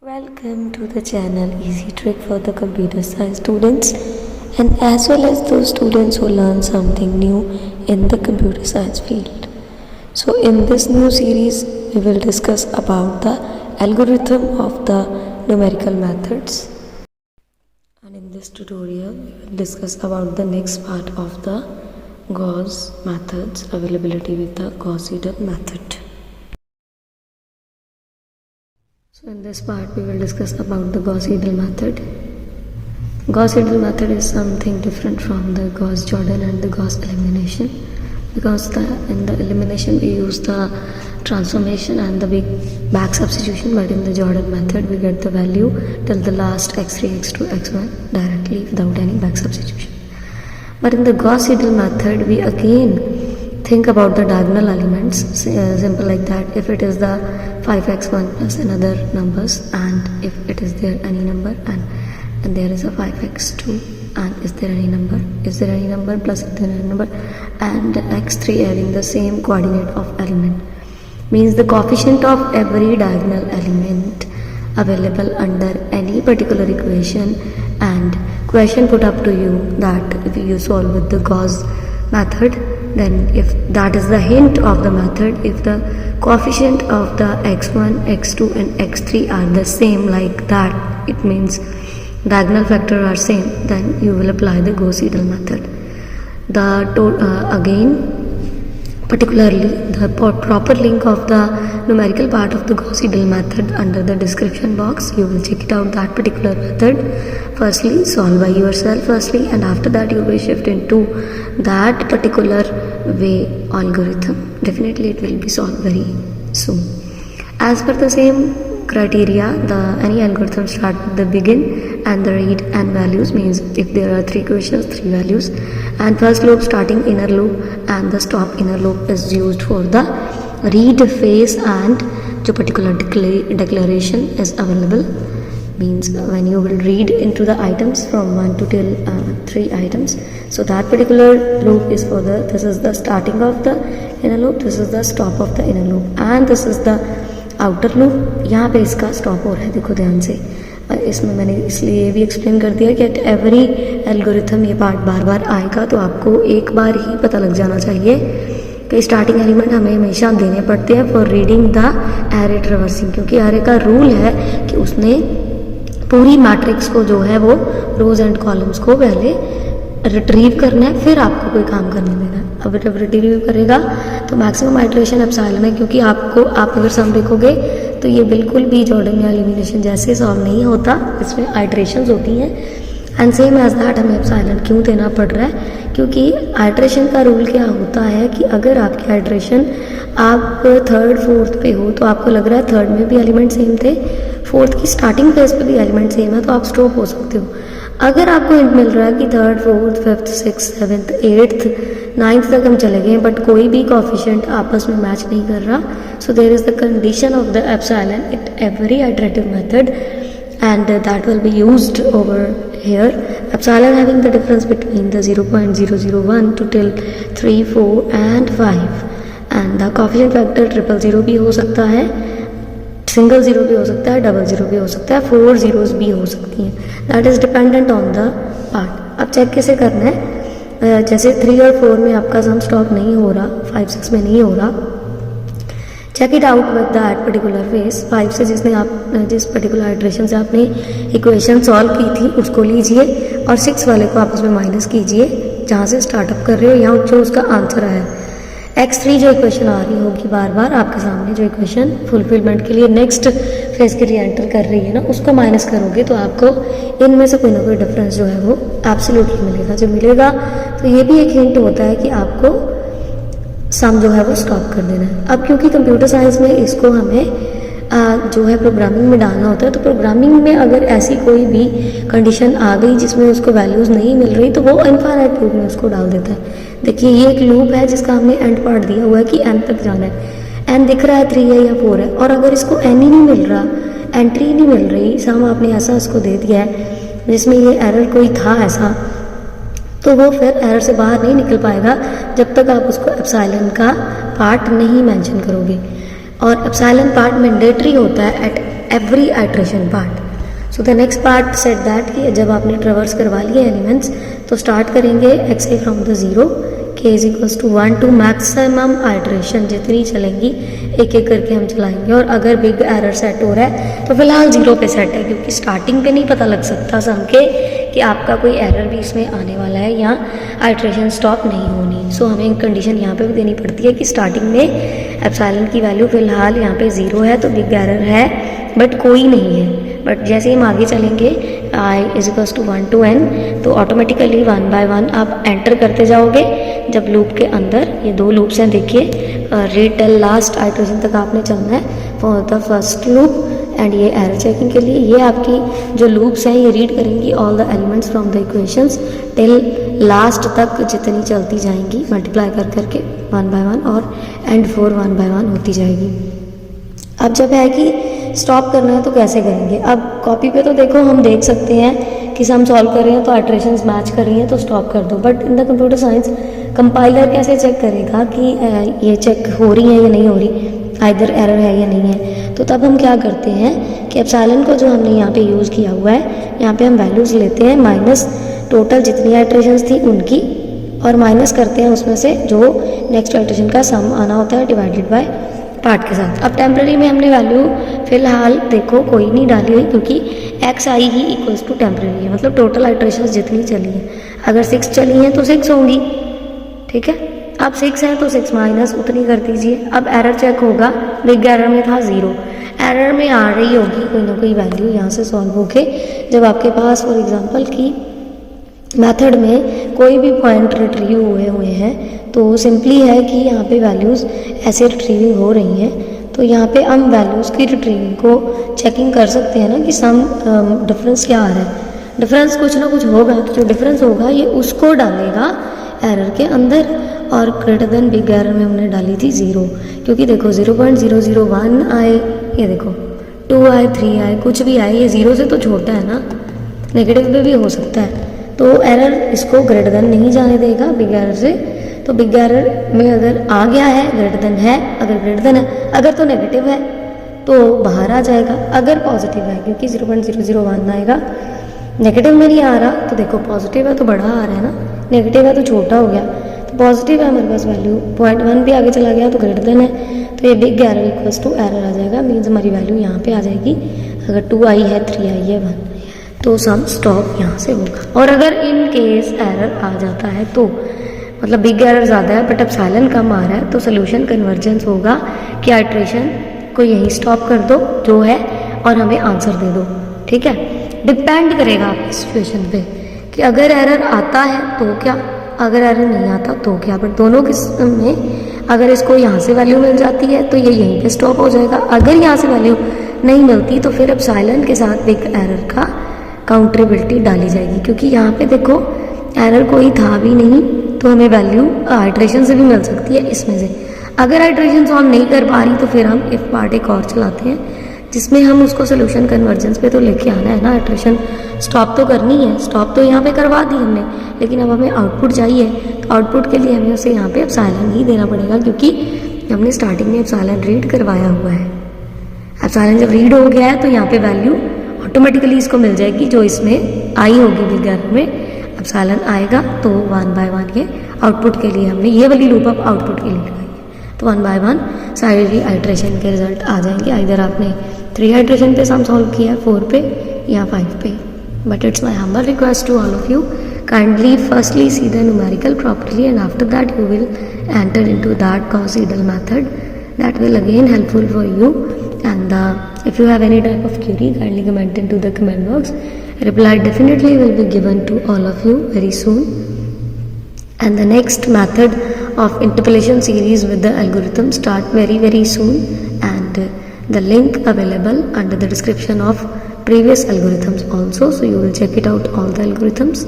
Welcome to the channel Easy Trick for the computer science students and as well as those students who learn something new in the computer science field. So in this new series we will discuss about the algorithm of the numerical methods, and in this tutorial we will discuss about the next part of the Gauss methods, availability with the Gauss-Seidel method. So in this part we will discuss about the Gauss-Seidel method. Gauss-Seidel method is something different from the Gauss-Jordan and the Gauss elimination, because in the elimination we use the transformation and the big back substitution, but in the Jordan method we get the value till the last x3, x2, x1 directly without any back substitution. But in the Gauss-Seidel method we again think about the diagonal elements, simple like that. If it is the 5x1 plus another numbers, and if it is there any number and there is a 5x2 and is there any number plus is there any number, and x3 having the same coordinate of element, means the coefficient of every diagonal element available under any particular equation. And question put up to you that if you solve with the Gauss method, then if that is the hint of the method, if the coefficient of the x1, x2 and x3 are the same like that, it means diagonal factor are same, then you will apply the Gauss-Seidel method. Again, particularly the proper link of the numerical part of the Gauss-Seidel method under the description box. You will check it out, that particular method. Firstly, solve by yourself firstly, and after that you will shift into that particular way algorithm. Definitely it will be solved very soon. As per the same criteria, any algorithm start with the begin and the read and values, means if there are three questions, three values, and first loop starting inner loop and the stop inner loop is used for the read phase, and the particular declaration is available, means when you will read into the items from 1 to till 3 items. So that particular loop is for this is the starting of the inner loop, this is the stop of the inner loop, and this is the outer loop. यहाँ पे इसका stop हो रहा है, देखो ध्यान से. इसमें मैंने इसलिए ये भी एक्सप्लेन कर दिया कि एट एवरी एल्गोरिथम ये पार्ट बार बार आएगा, तो आपको एक बार ही पता लग जाना चाहिए कि स्टार्टिंग एलिमेंट हमें हमेशा देने पड़ते हैं for reading the array traversing, क्योंकि एरे का रूल है कि उसने पूरी मैट्रिक्स को जो है वो रोज एंड कॉलम्स को पहले रिट्रीव करना है, फिर आपको कोई काम करने देना है. अब जब रिट्रीव करेगा तो मैक्सिमम आइटरेशन एप्सिलॉन है, क्योंकि आप अगर सम देखोगे तो ये बिल्कुल भी जॉर्डन या एलिमिनेशन जैसे सॉल्व नहीं होता, इसमें आइटरेशंस होती हैं. एंड सेम एज दैट हमें एप्सिलॉन क्यों देना पड़ रहा है, क्योंकि आइटरेशन का रूल क्या होता है कि अगर आपकी आइटरेशन आप थर्ड फोर्थ पे हो, तो आपको लग रहा है थर्ड में भी एलिमेंट सेम थे, फोर्थ की स्टार्टिंग फेज पे भी एलिमेंट सेम है, तो आप स्टॉप हो सकते हो. अगर आपको हिंट मिल रहा है कि third fourth fifth six seventh eighth ninth तक हम चले गए बट कोई भी कोफिशिएंट आपस में मैच नहीं कर रहा, so there is the condition of the epsilon at every iterative method, and that will be used over here. Epsilon having the difference between the 0.001 to till 3, 4 and 5, and the coefficient factor 000 भी हो सकता है, single zero भी हो सकता है, double zero भी हो सकता है, 4 zeros भी हो सकती हैं. That is dependent on the part. अब चेक कैसे करना है, जैसे 3 और 4 में आपका सम स्टॉप नहीं हो रहा, 5, 6 में नहीं हो रहा, check it out with that particular face. 5 से जिस पर्टिकुलर आइटरेशन से आपने इक्वेशन सॉल्व की थी उसको लीजिए, और 6 वाले को आपस में माइनस कीजिए जहाँ से स्टार्टअप कर रहे हो, यहाँ जो उसका आंसर है. x3 जो इक्वेशन आ रही होगी बार बार आपके सामने, जो इक्वेशन फुलफिलमेंट के लिए नेक्स्ट फेज के लिए एंटर कर रही है ना, उसको माइनस करोगे तो आपको इनमें से कोई ना कोई डिफरेंस जो है वो एब्सोल्युटली मिलेगा. जब मिलेगा तो ये भी एक हिंट होता है कि आपको सम जो है वो स्टॉप कर देना है. अब क्योंकि कंप्यूटर साइंस में इसको हमें जो है प्रोग्रामिंग में डालना होता है, तो प्रोग्रामिंग में अगर ऐसी कोई भी कंडीशन आ गई जिसमें उसको वैल्यूज़ नहीं मिल रही, तो वो इनफाइनाइट लूप में उसको डाल देता है. देखिए ये एक लूप है जिसका हमने एंड पार्ट दिया हुआ है कि एन तक जाना है, एन दिख रहा है 3 है या 4 है, और अगर इसको एन ही नहीं मिल रहा, एंट्री नहीं मिल रही, सम आपने ऐसा इसको दे दिया है जिसमें ये एरर कोई था ऐसा, तो वो फिर एरर से बाहर नहीं निकल पाएगा जब तक आप उसको एप्सिलॉन का पार्ट नहीं मेंशन करोगे. और एप्सिलॉन पार्ट मैंडेटरी होता है eight every iteration part. So the next part said that कि जब आपने ट्रेवर्स करवा लिए एलिमेंट्स तो स्टार्ट करेंगे xi from the zero, k is equals to 1 to maximum iteration जितनी चलेंगी एक एक करके हम चलाएंगे। और अगर बिग एरर सेट हो रहा है तो फिलहाल जीरो पे सेट है, क्योंकि स्टार्टिंग पे नहीं पता लग सकता सम के कि आपका कोई एरर भी इसमें आने वाला है या आइट्रेशन स्टॉप नहीं होनी। सो हमें कंडीशन यहाँ पे भी देनी पड़ती है कि स्टार्टिंग में एप्सिलॉन की वैल्यू फिलहाल यहाँ पे ज़ीरो है तो बिग एरर है बट कोई नहीं है। बट जैसे हम आगे चलेंगे i is equals to 1 to n तो ऑटोमेटिकली 1 by 1 आप एंटर करते जाओगे। जब लूप के अंदर ये दो लूप्स हैं, देखिए रीड टिल लास्ट आइट्रेशन तक आपने चलना है for the first loop and ये एरर चेकिंग के लिए ये आपकी जो लूप्स हैं ये रीड करेंगी all the elements from the equations till last तक जितनी चलती जाएंगी मल्टीप्लाई कर करके 1 by 1 और एंड 1 by 1 होती जाएगी। अब जब है कि स्टॉप करना है तो कैसे करेंगे। अब कॉपी पे तो देखो हम देख सकते हैं कि हम सॉल्व कर रहे हैं तो आइट्रेशंस मैच कर रही हैं तो स्टॉप कर दो, but in the computer science compiler कैसे चेक करेगा कि ये चेक हो रही है या नहीं हो रही, आइदर एरर है या नहीं है। तो तब हम क्या करते हैं कि एप्सिलॉन को जो हमने यहाँ पे यूज़ किया हुआ है यहाँ पे हम वैल्यूज़ लेते हैं माइनस टोटल जितनी आइट्रेशंस थी उनकी और माइनस करते हैं उसमें से जो नेक्स्ट आइट्रेशन का सम आना होता है डिवाइडेड बाय पार्ट के साथ। अब टेम्प्रेरी में हमने वैल्यू फिलहाल देखो कोई नहीं डाली हुई क्योंकि एक्स आई ही इक्वल्स टू टेम्प्रेरी है, मतलब टोटल आइट्रेशंस जितनी चली हैं अगर 6 चली हैं तो 6 होंगी, ठीक है। अब 6 है तो 6 माइनस उतनी कर दीजिए। अब एरर चेक होगा, बिग एरर में था 0, एरर में आ रही होगी कोई ना कोई वैल्यू यहाँ से सॉल्व होके। जब आपके पास फॉर एग्जांपल की मेथड में कोई भी पॉइंट रिट्रीव हुए हैं तो सिंपली है कि यहाँ पे वैल्यूज़ ऐसे रिट्रीविंग हो रही हैं तो यहाँ पे हम वैल्यूज़ की रिट्रीविंग को चेकिंग कर सकते हैं ना कि सम डिफरेंस क्या आ रहा है। डिफरेंस कुछ ना कुछ होगा तो जो डिफरेंस होगा ये उसको डालेगा एरर के अंदर और ग्रेटर देन बिग एरर में हमने डाली थी 0, क्योंकि देखो 0.001 आए, ये देखो 2 आए 3 आए कुछ भी आए, ये 0 से तो छोटा है ना, नेगेटिव पे भी हो सकता है तो एरर इसको ग्रेटर देन नहीं जाने देगा बिग एरर से। तो बिग एरर में अगर आ गया है ग्रेटर देन है, अगर ग्रेटर देन है, अगर तो नेगेटिव है तो बाहर आ जाएगा, अगर पॉजिटिव है क्योंकि 0.001 आएगा, नेगेटिव में नहीं आ रहा तो देखो पॉजिटिव है तो बड़ा आ रहा है ना, नेगेटिव है तो छोटा हो गया। तो पॉजिटिव है हमारे पास वैल्यू 0.1 भी आगे चला गया तो ग्रेटर देन है, तो ये big error equals to error आ जाएगा, मीन्स हमारी वैल्यू यहाँ पे आ जाएगी। अगर 2 आई है 3 आई है 1 तो सम स्टॉप यहाँ से होगा। और अगर इन केस एरर आ जाता है तो मतलब बिग एरर ज़्यादा है बट एप्सिलॉन कम आ रहा है तो सोल्यूशन कन्वर्जेंस होगा कि आइट्रेशन को यहीं स्टॉप कर दो जो है और हमें आंसर दे दो, ठीक है। डिपेंड करेगा आपकी सिचुएशन पे कि अगर एरर आता है तो क्या, अगर एरर नहीं आता तो क्या। बट दोनों किस्म में अगर इसको यहाँ से वैल्यू मिल जाती है तो ये यहीं पे स्टॉप हो जाएगा, अगर यहाँ से वैल्यू नहीं मिलती तो फिर एप्सिलॉन के साथ बिग एरर का काउंटेबिलिटी डाली जाएगी, क्योंकि यहाँ पे देखो एरर कोई था भी नहीं तो हमें वैल्यू आइट्रेशन से भी मिल सकती है इसमें से। अगर आइट्रेशन सॉल्व नहीं कर पा रही तो फिर हम इफ पार्ट एक और चलाते हैं जिसमें हम उसको सोल्यूशन कन्वर्जेंस पे तो लेके आना है ना, आइट्रेशन स्टॉप तो करनी है, स्टॉप तो यहाँ पे करवा दी हमने, लेकिन अब हमें आउटपुट चाहिए तो आउटपुट के लिए हमें उसे यहाँ पे एप्सिलॉन ही देना पड़ेगा क्योंकि हमने स्टार्टिंग में एप्सिलॉन रीड करवाया हुआ है। एप्सिलॉन जब रीड हो गया है तो यहाँ पे वैल्यू ऑटोमेटिकली इसको मिल जाएगी जो इसमें आई होगी बिग एरर में, एप्सिलॉन आएगा तो 1 by 1 ये आउटपुट के लिए हमने ये वाली लूप अप आउटपुट के लिए लगाई है तो 1 by 1 सारी आइट्रेशन के रिजल्ट आ जाएंगे। इधर आपने 3 आइट्रेशन पे सम सॉल्व किया है 4 पे या 5 पे। But it's my humble request to all of you, kindly firstly see the numerical properly and after that you will enter into that Gauss Seidel method, that will again helpful for you. And if you have any type of query, kindly comment into the comment box. Reply definitely will be given to all of you very soon. And the next method of interpolation series with the algorithm start very soon, and the link available under the description of previous algorithms also, so you will check it out all the algorithms.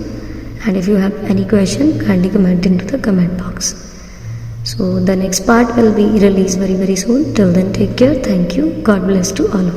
And if you have any question, kindly comment into the comment box. So the next part will be released very soon. Till then, take care. Thank you. God bless to all of you.